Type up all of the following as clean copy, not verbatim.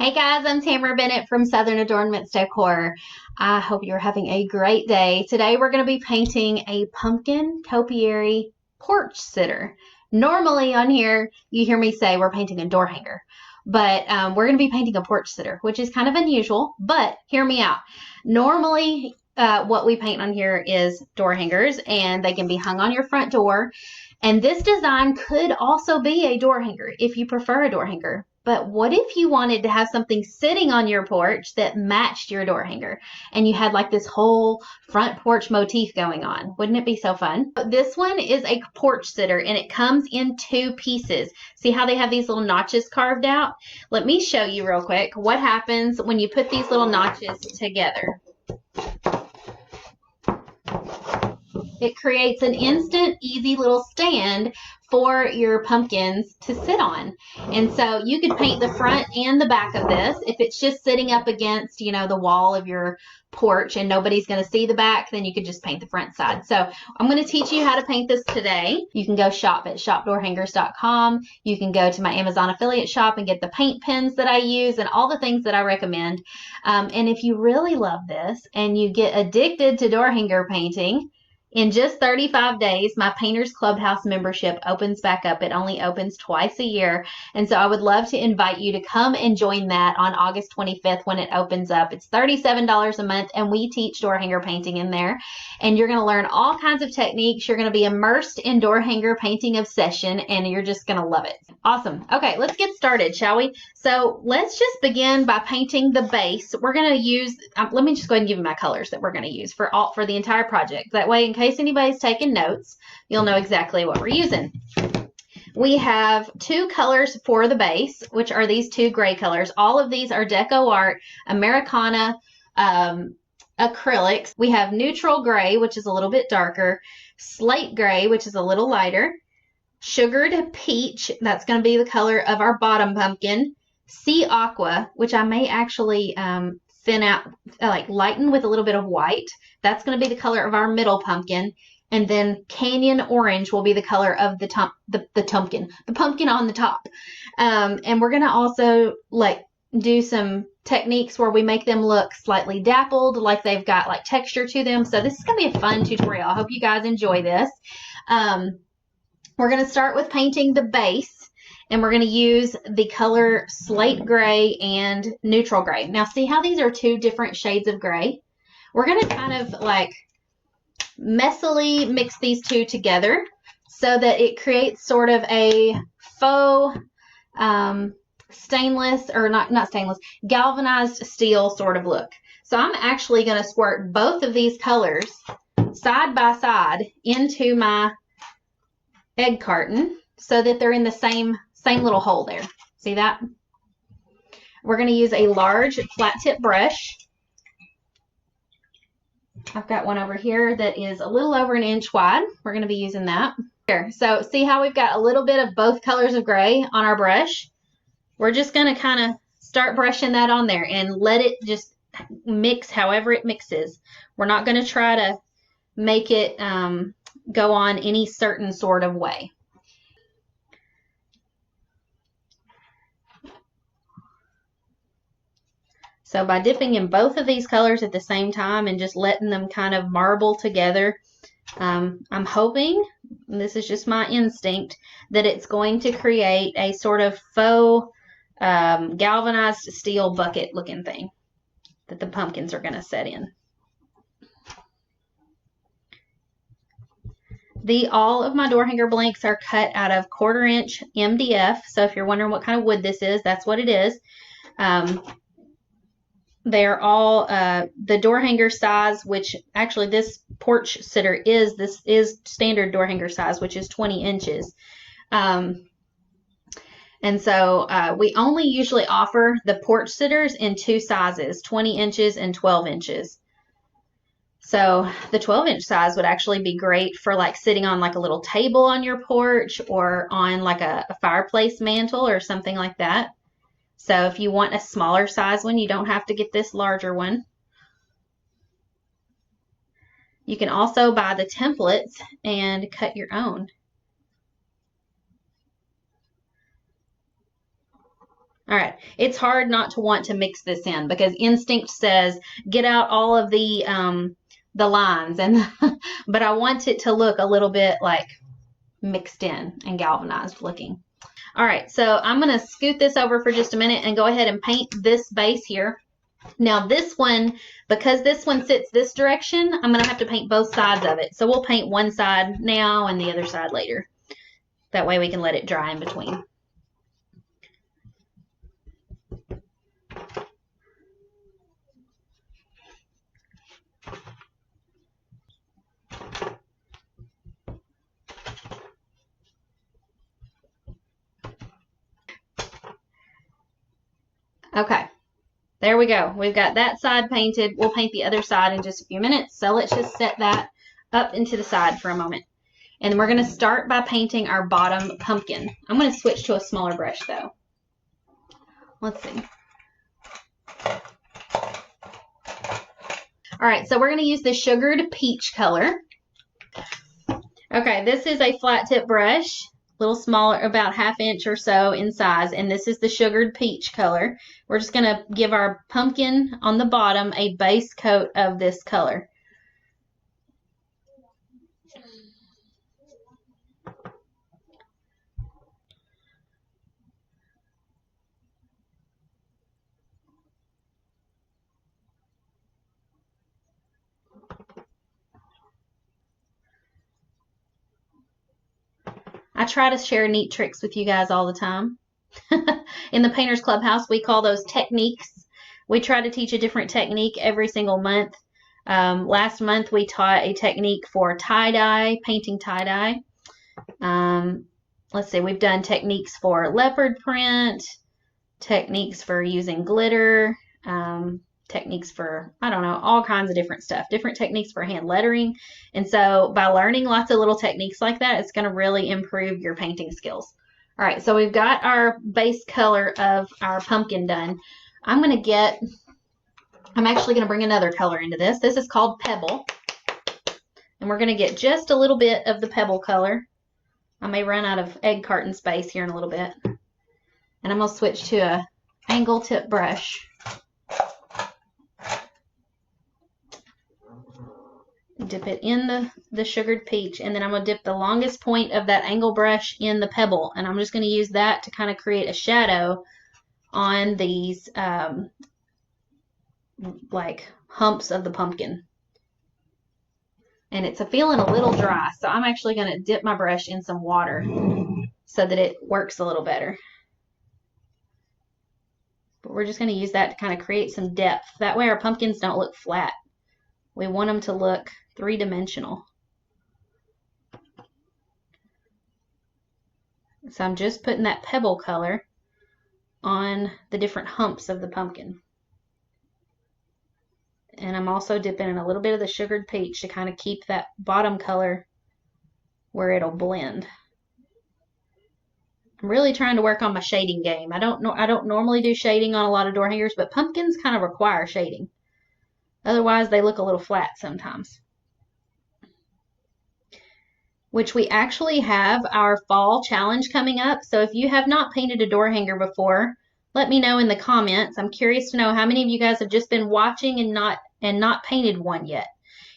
Hey guys, I'm Tamara Bennett from Adoornments Decor. I hope you're having a great day. Today we're going to be painting a pumpkin topiary porch sitter. Normally on here you hear me say we're painting a door hanger, but we're going to be painting a porch sitter, which is kind of unusual, but hear me out. Normally what we paint on here is door hangers, and they can be hung on your front door. And this design could also be a door hanger if you prefer a door hanger. But what if you wanted to have something sitting on your porch that matched your door hanger and you had like this whole front porch motif going on? Wouldn't it be so fun? This one is a porch sitter and it comes in two pieces. See how they have these little notches carved out? Let me show you real quick what happens when you put these little notches together. It creates an instant, easy little stand for your pumpkins to sit on. And so you could paint the front and the back of this. If it's just sitting up against, the wall of your porch and nobody's going to see the back, then you could just paint the front side. So I'm going to teach you how to paint this today. You can go shop at shopdoorhangers.com. You can go to my Amazon affiliate shop and get the paint pens that I use and all the things that I recommend. And if you really love this and you get addicted to door hanger painting, in just 35 days, my Painters Clubhouse membership opens back up. It only opens twice a year. And so I would love to invite you to come and join that on August 25th when it opens up. It's $37 a month, and we teach door hanger painting in there. And you're going to learn all kinds of techniques. You're going to be immersed in door hanger painting obsession, and you're just going to love it. Awesome. Okay, let's get started, shall we? So let's just begin by painting the base. We're going to use, let me just go ahead and give you my colors that we're going to use for the entire project. That way, in case anybody's taking notes, you'll know exactly what we're using. We have two colors for the base, which are these two gray colors. All of these are Deco Art Americana acrylics. We have neutral gray, which is a little bit darker, slate gray, which is a little lighter, sugared peach, that's going to be the color of our bottom pumpkin, sea aqua, which I may actually thin out, like lighten with a little bit of white. That's going to be the color of our middle pumpkin. And then canyon orange will be the color of the pumpkin on the top. And we're going to also do some techniques where we make them look slightly dappled, like they've got like texture to them. So this is going to be a fun tutorial. I hope you guys enjoy this. We're going to start with painting the base, and we're going to use the color slate gray and neutral gray. Now see how these are two different shades of gray? We're going to kind of like messily mix these two together so that it creates sort of a faux stainless, or not stainless, galvanized steel sort of look. So I'm actually going to squirt both of these colors side by side into my egg carton so that they're in the same little hole there. See that? We're going to use a large flat tip brush. I've got one over here that is a little over 1 inch wide. We're going to be using that. Here. So see how we've got a little bit of both colors of gray on our brush? We're just going to kind of start brushing that on there and let it just mix however it mixes. We're not going to try to make it go on any certain sort of way. So by dipping in both of these colors at the same time and just letting them kind of marble together, I'm hoping, and this is just my instinct, that it's going to create a sort of faux galvanized steel bucket looking thing that the pumpkins are going to set in. All of my door hanger blanks are cut out of 1/4 inch MDF. So if you're wondering what kind of wood this is, that's what it is. They're all the door hanger size, which actually this porch sitter is standard door hanger size, which is 20 inches. And so we only usually offer the porch sitters in two sizes, 20 inches and 12 inches. So the 12-inch size would actually be great for like sitting on like a little table on your porch or on like a fireplace mantle or something like that. So if you want a smaller size one, you don't have to get this larger one. You can also buy the templates and cut your own. All right, it's hard not to want to mix this in because instinct says get out all of the lines, and but I want it to look a little bit like mixed in and galvanized looking. All right, so I'm going to scoot this over for just a minute and go ahead and paint this base here. Now this one, because this one sits this direction, I'm going to have to paint both sides of it. So we'll paint one side now and the other side later. That way we can let it dry in between. Okay, there we go. We've got that side painted. We'll paint the other side in just a few minutes. So let's just set that up into the side for a moment. And we're going to start by painting our bottom pumpkin. I'm going to switch to a smaller brush though. Let's see. All right, so we're going to use the sugared peach color. Okay, this is a flat tip brush, a little smaller, about 1/2 inch or so in size, and this is the sugared peach color. We're just going to give our pumpkin on the bottom a base coat of this color. I try to share neat tricks with you guys all the time. In the Painters Clubhouse, we call those techniques. We try to teach a different technique every single month. Last month, we taught a technique for tie-dye, painting tie-dye. Let's see, we've done techniques for leopard print, techniques for using glitter, techniques for, I don't know, all kinds of different stuff, different techniques for hand lettering. And so by learning lots of little techniques like that, it's going to really improve your painting skills. All right, so we've got our base color of our pumpkin done. I'm actually going to bring another color into this. This is called Pebble. And we're going to get just a little bit of the Pebble color. I may run out of egg carton space here in a little bit. And I'm going to switch to a angle tip brush. Dip it in the sugared peach, and then I'm going to dip the longest point of that angle brush in the Pebble, and I'm just going to use that to kind of create a shadow on these like humps of the pumpkin. And it's feeling a little dry, so I'm actually going to dip my brush in some water so that it works a little better. But we're just going to use that to kind of create some depth. That way our pumpkins don't look flat. We want them to look three-dimensional. So I'm just putting that Pebble color on the different humps of the pumpkin. And I'm also dipping in a little bit of the sugared peach to kind of keep that bottom color where it'll blend. I'm really trying to work on my shading game. I don't normally do shading on a lot of door hangers, but pumpkins kind of require shading. Otherwise, they look a little flat sometimes. Which we actually have our fall challenge coming up. So if you have not painted a door hanger before, let me know in the comments. I'm curious to know how many of you guys have just been watching and not painted one yet.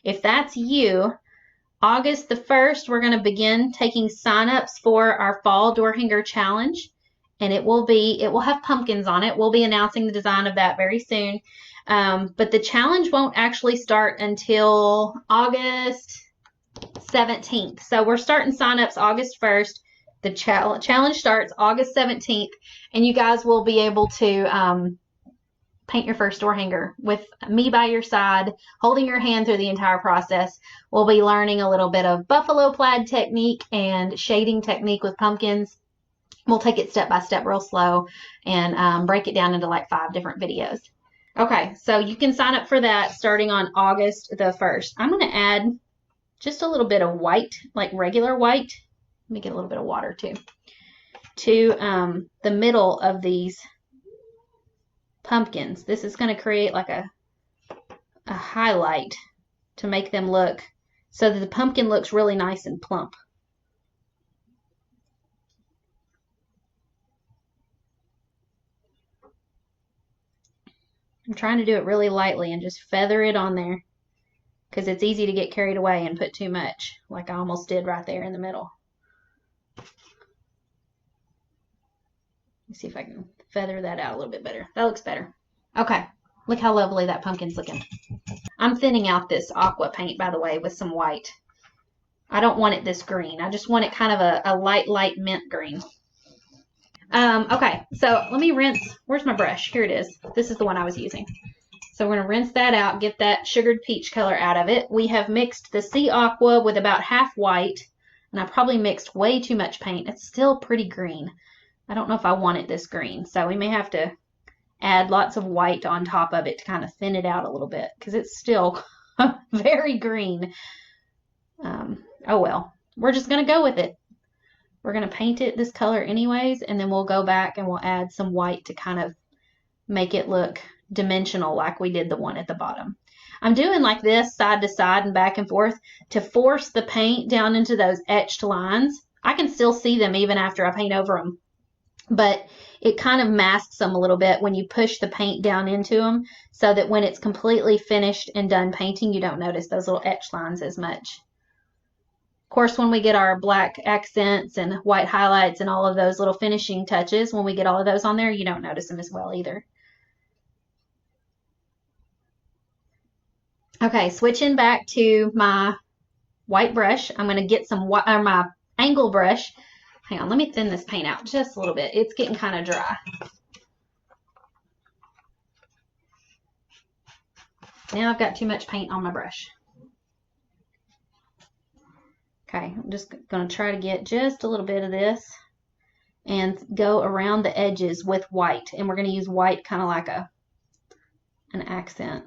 If that's you, August the 1st, we're going to begin taking sign-ups for our fall door hanger challenge. And it will have pumpkins on it. We'll be announcing the design of that very soon. But the challenge won't actually start until August 17th. So we're starting sign-ups August 1st. The challenge starts August 17th, and you guys will be able to paint your first door hanger with me by your side, holding your hand through the entire process. We'll be learning a little bit of buffalo plaid technique and shading technique with pumpkins. We'll take it step by step real slow and break it down into like 5 different videos. Okay, so you can sign up for that starting on August the 1st. I'm going to add just a little bit of white, like regular white. Let me get a little bit of water too. To the middle of these pumpkins. This is going to create like a highlight to make them look so that the pumpkin looks really nice and plump. I'm trying to do it really lightly and just feather it on there because it's easy to get carried away and put too much, like I almost did right there in the middle. Let's see if I can feather that out a little bit better. That looks better. Okay, look how lovely that pumpkin's looking. I'm thinning out this aqua paint, by the way, with some white. I don't want it this green. I just want it kind of a light mint green. Okay, so let me rinse. Where's my brush? Here it is. This is the one I was using. So we're going to rinse that out, get that sugared peach color out of it. We have mixed the sea aqua with about half white, and I probably mixed way too much paint. It's still pretty green. I don't know if I want it this green, so we may have to add lots of white on top of it to kind of thin it out a little bit because it's still very green. Oh well, we're just going to go with it. We're going to paint it this color anyways, and then we'll go back and we'll add some white to kind of make it look dimensional like we did the one at the bottom. I'm doing like this side to side and back and forth to force the paint down into those etched lines. I can still see them even after I paint over them, but it kind of masks them a little bit when you push the paint down into them so that when it's completely finished and done painting, you don't notice those little etched lines as much. Of course, when we get our black accents and white highlights and all of those little finishing touches, when we get all of those on there, you don't notice them as well either. Okay, switching back to my white brush, I'm going to get some my angle brush. Hang on, let me thin this paint out just a little bit. It's getting kind of dry. Now I've got too much paint on my brush. Okay, I'm just going to try to get just a little bit of this and go around the edges with white. And we're going to use white kind of like an accent.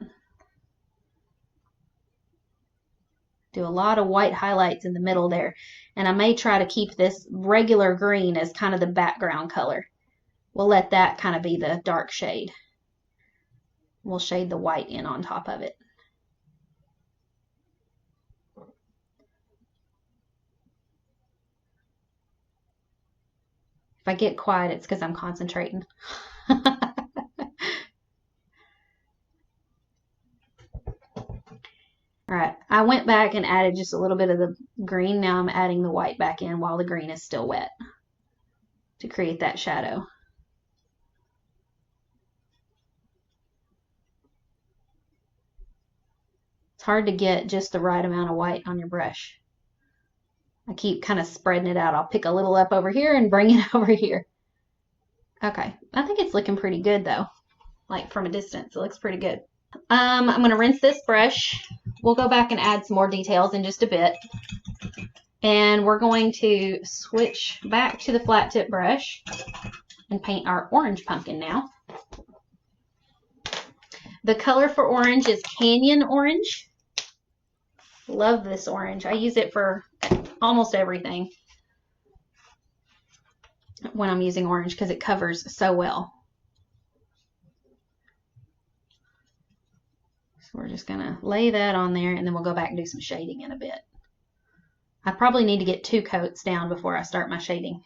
Do a lot of white highlights in the middle there. And I may try to keep this regular green as kind of the background color. We'll let that kind of be the dark shade. We'll shade the white in on top of it. If I get quiet, it's because I'm concentrating. All right, I went back and added just a little bit of the green. Now I'm adding the white back in while the green is still wet to create that shadow. It's hard to get just the right amount of white on your brush. I keep kind of spreading it out. I'll pick a little up over here and bring it over here. Okay, I think it's looking pretty good though. Like from a distance, it looks pretty good. I'm going to rinse this brush. We'll go back and add some more details in just a bit. And we're going to switch back to the flat tip brush and paint our orange pumpkin now. The color for orange is Canyon Orange. Love this orange. I use it for almost everything when I'm using orange because it covers so well. So we're just going to lay that on there and then we'll go back and do some shading in a bit. I probably need to get 2 coats down before I start my shading.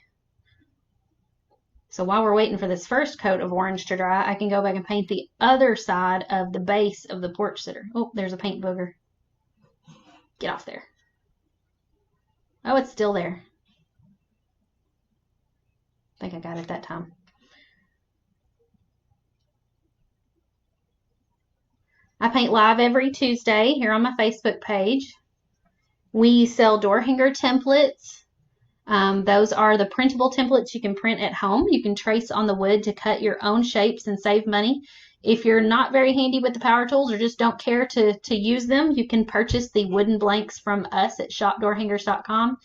So while we're waiting for this first coat of orange to dry, I can go back and paint the other side of the base of the porch sitter. Oh, there's a paint booger. Get off there. Oh, it's still there. I think I got it that time. I paint live every Tuesday here on my Facebook page. We sell door hanger templates. Those are the printable templates you can print at home. You can trace on the wood to cut your own shapes and save money. If you're not very handy with the power tools or just don't care to use them, you can purchase the wooden blanks from us at shopdoorhangers.com.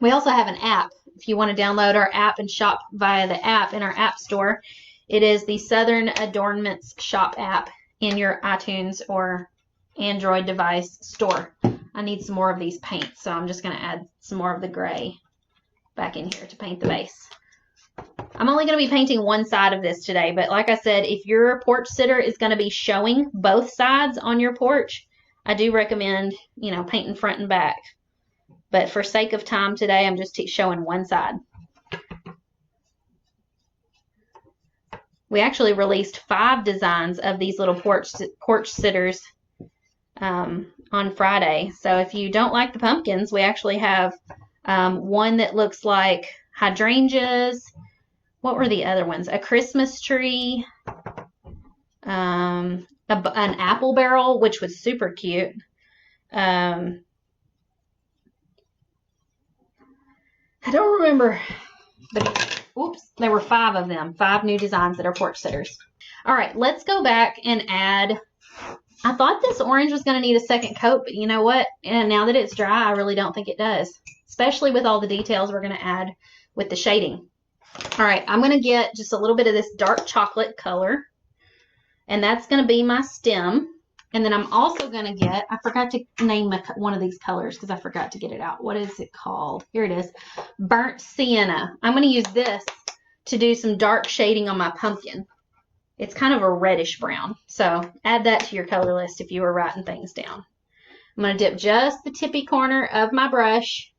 We also have an app. If you want to download our app and shop via the app in our app store, it is the Southern Adoornments shop app in your iTunes or Android device store. I need some more of these paints, so I'm just going to add some more of the gray back in here to paint the base. I'm only going to be painting one side of this today, but like I said, if your porch sitter is going to be showing both sides on your porch, I do recommend, painting front and back. But for sake of time today, I'm just showing one side. We actually released 5 designs of these little porch sitters on Friday. So if you don't like the pumpkins, we actually have one that looks like hydrangeas. What were the other ones? A Christmas tree, an apple barrel, which was super cute. I don't remember, but oops, there were 5 of them, 5 new designs that are porch sitters. All right, let's go back and add. I thought this orange was going to need a second coat, but you know what? And now that it's dry, I really don't think it does, especially with all the details we're going to add with the shading. All right, I'm going to get just a little bit of this dark chocolate color, and that's going to be my stem. And then I'm also going to get, I forgot to name one of these colors because I forgot to get it out. What is it called? Here it is, burnt sienna. I'm going to use this to do some dark shading on my pumpkin. It's kind of a reddish brown, so add that to your color list if you were writing things down. I'm going to dip just the tippy corner of my brush.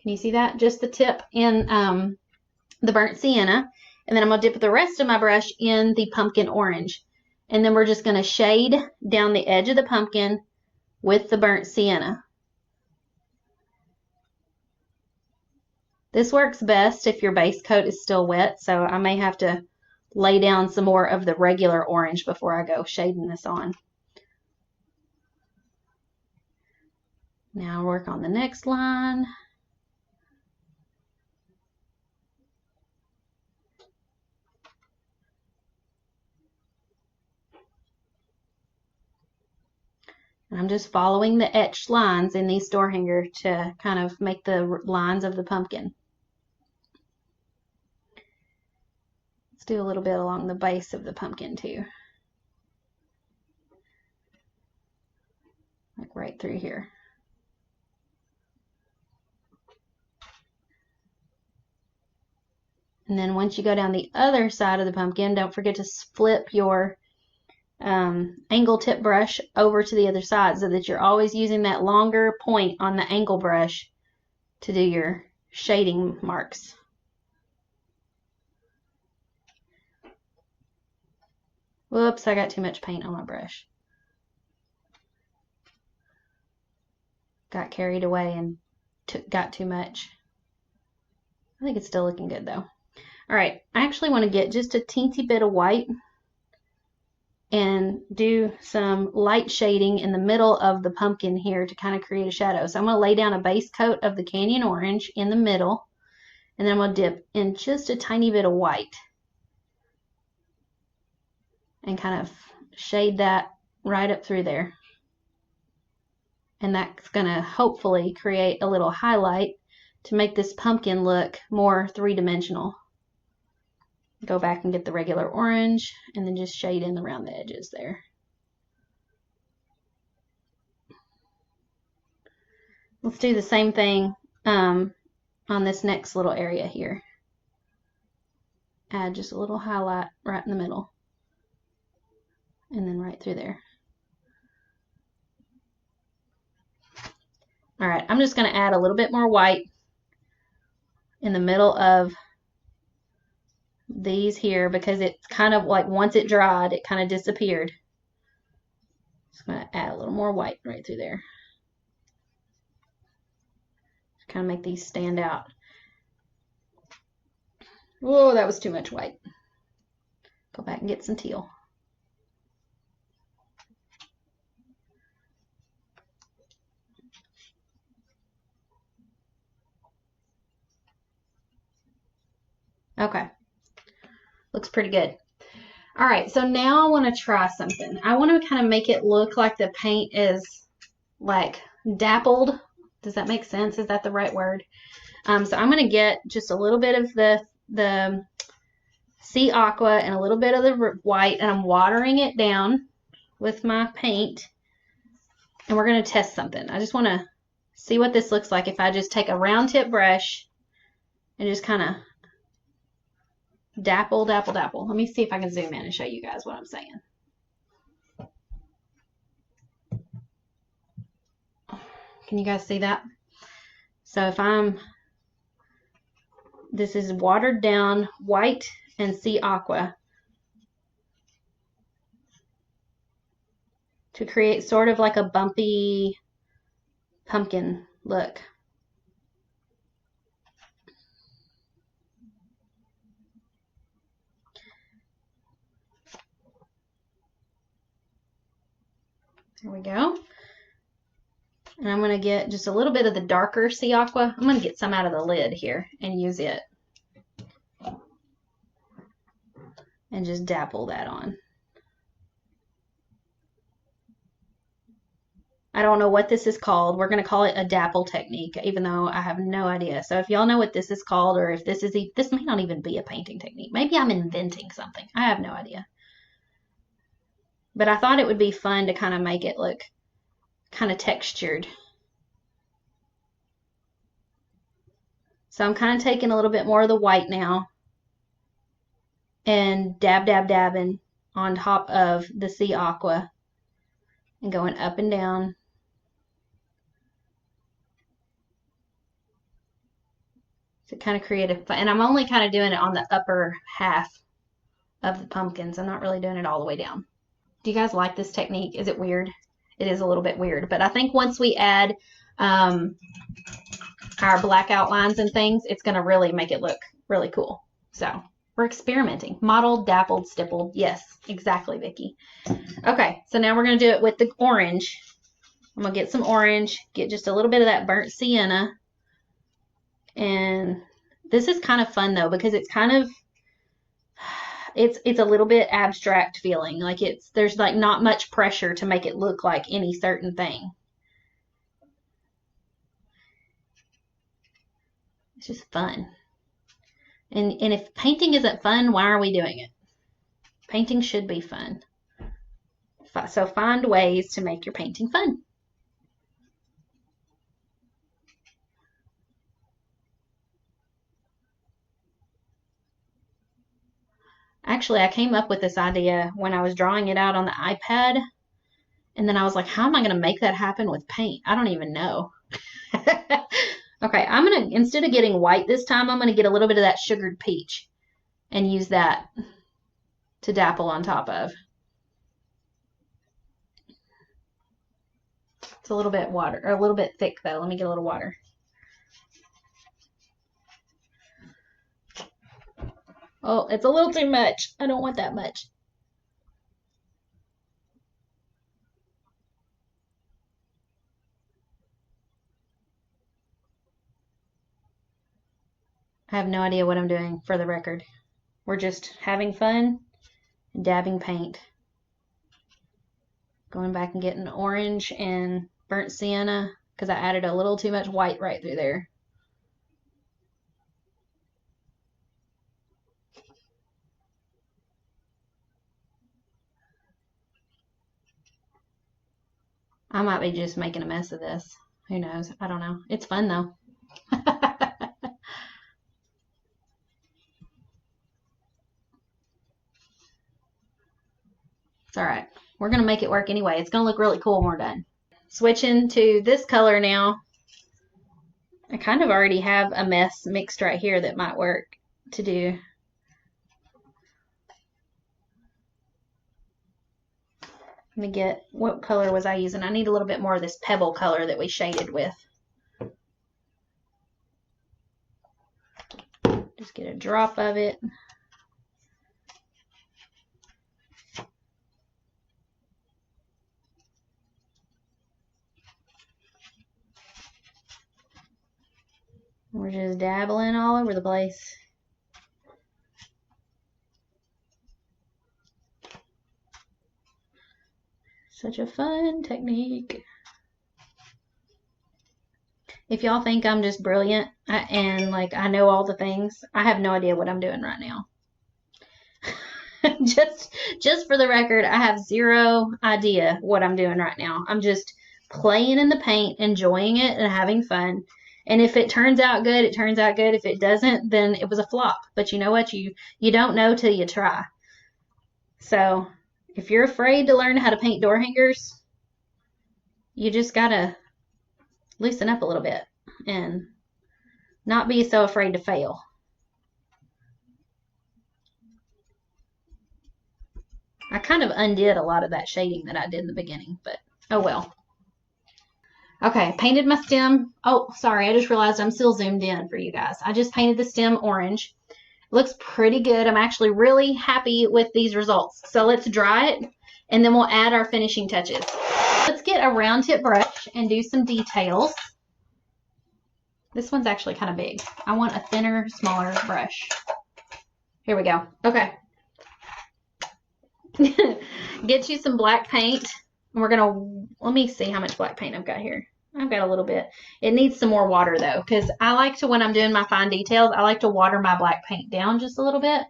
Can you see that? Just the tip in the burnt sienna. And then I'm going to dip the rest of my brush in the pumpkin orange. And then we're just going to shade down the edge of the pumpkin with the burnt sienna. This works best if your base coat is still wet, so I may have to lay down some more of the regular orange before I go shading this on. Now work on the next line. And I'm just following the etched lines in these door hanger to kind of make the lines of the pumpkin. Let's do a little bit along the base of the pumpkin too. Like right through here. And then once you go down the other side of the pumpkin, don't forget to flip your angle tip brush over to the other side so that you're always using that longer point on the angle brush to do your shading marks. Whoops, I got too much paint on my brush. Got carried away and got too much. I think it's still looking good though. All right, I actually want to get just a teensy bit of white and do some light shading in the middle of the pumpkin here to kind of create a shadow. So I'm going to lay down a base coat of the Canyon Orange in the middle, and then I'm going to dip in just a tiny bit of white and kind of shade that right up through there. And that's going to hopefully create a little highlight to make this pumpkin look more three-dimensional. Go back and get the regular orange and then just shade in around the edges there. Let's do the same thing on this next little area here. Add just a little highlight right in the middle and then right through there. All right, I'm just going to add a little bit more white in the middle of these here because it's kind of like once it dried, it kind of disappeared. Just going to add a little more white right through there. Just kind of make these stand out. Oh, that was too much white. Go back and get some teal. Okay. Looks pretty good. All right, so now I want to try something. I want to kind of make it look like the paint is like dappled. Does that make sense? Is that the right word? So I'm going to get just a little bit of the sea aqua and a little bit of the white, and I'm watering it down with my paint. And we're going to test something. I just want to see what this looks like if I just take a round tip brush and just kind of dapple, dapple, dapple. Let me see if I can zoom in and show you guys what I'm saying. Can you guys see that? So if this is watered down white and sea aqua, to create sort of like a bumpy pumpkin look. There we go. And I'm going to get just a little bit of the darker sea aqua. I'm going to get some out of the lid here and use it. And just dapple that on. I don't know what this is called. We're going to call it a dapple technique, even though I have no idea. So if y'all know what this is called, or if this may not even be a painting technique. Maybe I'm inventing something. I have no idea. But I thought it would be fun to kind of make it look kind of textured. So I'm kind of taking a little bit more of the white now and dabbing on top of the sea aqua and going up and down. To kind of create and I'm only kind of doing it on the upper half of the pumpkins. I'm not really doing it all the way down. Do you guys like this technique? Is it weird? It is a little bit weird, but I think once we add our black outlines and things, it's going to really make it look really cool. So we're experimenting. Mottled, dappled, stippled. Yes, exactly, Vicki. Okay, so now we're going to do it with the orange. I'm going to get some orange, get just a little bit of that burnt sienna. And this is kind of fun though, because it's kind of, it's a little bit abstract feeling. Like there's like not much pressure to make it look like any certain thing. It's just fun. And if painting isn't fun, why are we doing it? Painting should be fun. So find ways to make your painting fun. Actually, I came up with this idea when I was drawing it out on the iPad. And then I was like, how am I going to make that happen with paint? I don't even know. Okay, I'm going to, instead of getting white this time, I'm going to get a little bit of that sugared peach and use that to dapple on top of. It's a little bit water, or a little bit thick though. Let me get a little water. Oh, it's a little too much. I don't want that much. I have no idea what I'm doing, for the record. We're just having fun and dabbing paint. Going back and getting orange and burnt sienna because I added a little too much white right through there. I might be just making a mess of this. Who knows? I don't know. It's fun though. It's all right. We're going to make it work anyway. It's going to look really cool when we're done. Switching to this color now. I kind of already have a mess mixed right here that might work to do. Let me get, what color was I using? I need a little bit more of this pebble color that we shaded with. Just get a drop of it. We're just dabbling all over the place. Such a fun technique. If y'all think I'm just brilliant and like I know all the things, I have no idea what I'm doing right now. just for the record, I have zero idea what I'm doing right now. I'm just playing in the paint, enjoying it and having fun. And if it turns out good, it turns out good. If it doesn't, then it was a flop. But you know what? You don't know till you try. So if you're afraid to learn how to paint door hangers, you just gotta loosen up a little bit and not be so afraid to fail. I kind of undid a lot of that shading that I did in the beginning, but oh well. Okay, painted my stem. Oh, sorry, I just realized I'm still zoomed in for you guys. I just painted the stem orange. It looks pretty good. I'm actually really happy with these results. So let's dry it, and then we'll add our finishing touches. Let's get a round tip brush and do some details. This one's actually kind of big. I want a thinner, smaller brush. Here we go. Okay. Get you some black paint. And we're gonna, let me see how much black paint I've got here. I've got a little bit. It needs some more water though, because I like to, when I'm doing my fine details, I like to water my black paint down just a little bit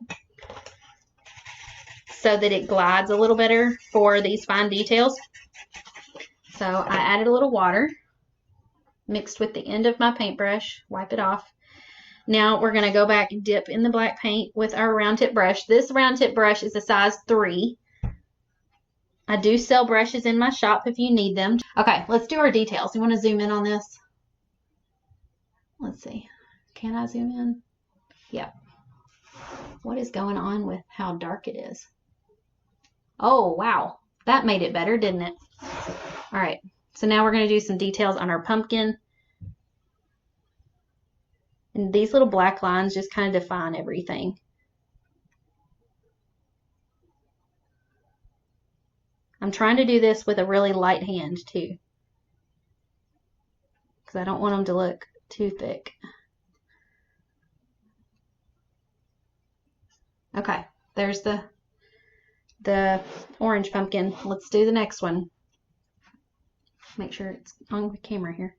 so that it glides a little better for these fine details. So I added a little water mixed with the end of my paintbrush, wipe it off. Now we're gonna go back and dip in the black paint with our round tip brush. This round tip brush is a size 3. I do sell brushes in my shop if you need them. Okay, let's do our details. You want to zoom in on this? Let's see. Can I zoom in? Yep. What is going on with how dark it is? Oh, wow. That made it better, didn't it? All right. So now we're going to do some details on our pumpkin. And these little black lines just kind of define everything. I'm trying to do this with a really light hand too, because I don't want them to look too thick. Okay, there's the orange pumpkin. Let's do the next one. Make sure it's on the camera here.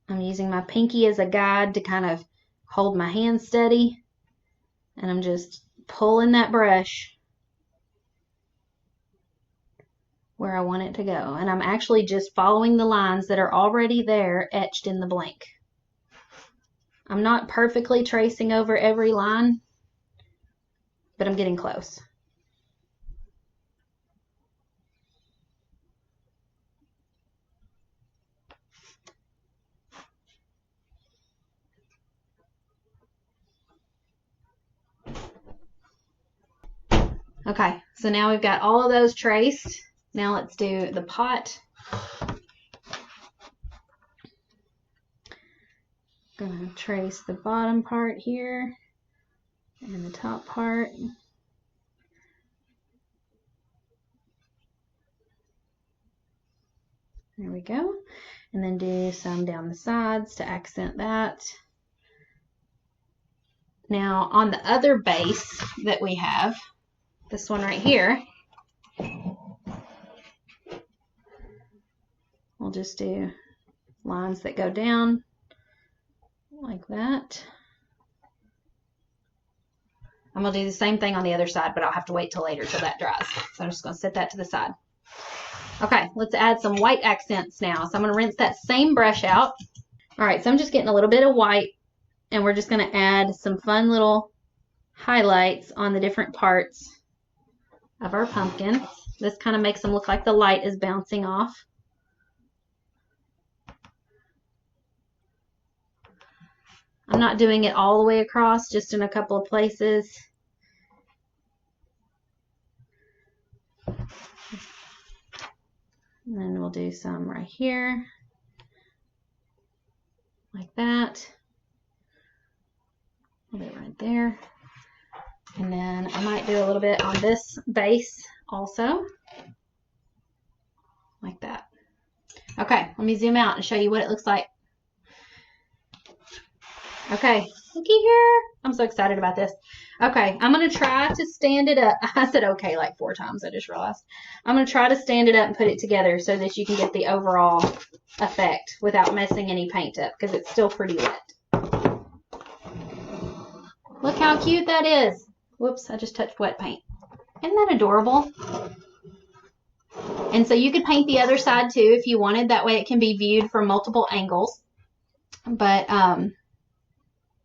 I'm using my pinky as a guide to kind of hold my hand steady. And I'm just pulling that brush where I want it to go. And I'm actually just following the lines that are already there etched in the blank. I'm not perfectly tracing over every line, but I'm getting close. Okay, so now we've got all of those traced. Now let's do the pot. Gonna trace the bottom part here and the top part. There we go. And then do some down the sides to accent that. Now on the other base that we have, this one right here, we'll just do lines that go down like that. I'm going to do the same thing on the other side, but I'll have to wait till later till that dries. So I'm just going to set that to the side. Okay, let's add some white accents now. So I'm going to rinse that same brush out. All right, so I'm just getting a little bit of white, and we're just going to add some fun little highlights on the different parts of our pumpkin. This kind of makes them look like the light is bouncing off. I'm not doing it all the way across, just in a couple of places. And then we'll do some right here, like that. A little bit right there. And then I might do a little bit on this base also, like that. Okay, let me zoom out and show you what it looks like. Okay, looky here. I'm so excited about this. Okay, I'm going to try to stand it up. I said okay like 4 times, I just realized. I'm going to try to stand it up and put it together so that you can get the overall effect without messing any paint up, because it's still pretty wet. Look how cute that is. Whoops, I just touched wet paint. Isn't that adorable? And so you could paint the other side too if you wanted. That way it can be viewed from multiple angles. But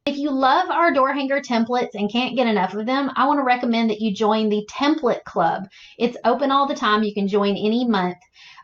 if you love our door hanger templates and can't get enough of them, I want to recommend that you join the Template Club. It's open all the time. You can join any month.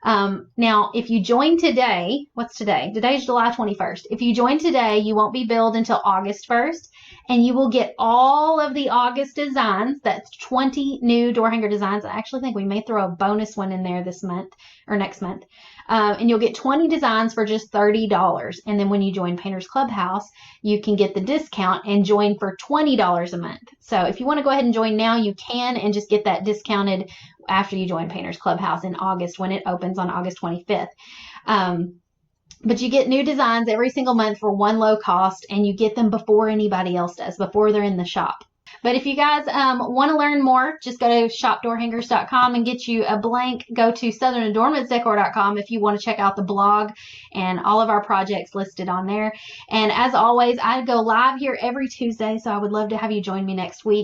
Now, if you join today, what's today? Today's July 21st. If you join today, you won't be billed until August 1st, and you will get all of the August designs. That's 20 new door hanger designs. I actually think we may throw a bonus one in there this month or next month. And you'll get 20 designs for just $30. And then when you join Painters Clubhouse, you can get the discount and join for $20 a month. So if you want to go ahead and join now, you can, and just get that discounted after you join Painters Clubhouse in August when it opens on August 25th. But you get new designs every single month for one low cost, and you get them before anybody else does, before they're in the shop. But if you guys want to learn more, just go to shopdoorhangers.com and get you a blank. Go to southernadoornmentsdecor.com if you want to check out the blog and all of our projects listed on there. And as always, I go live here every Tuesday, so I would love to have you join me next week.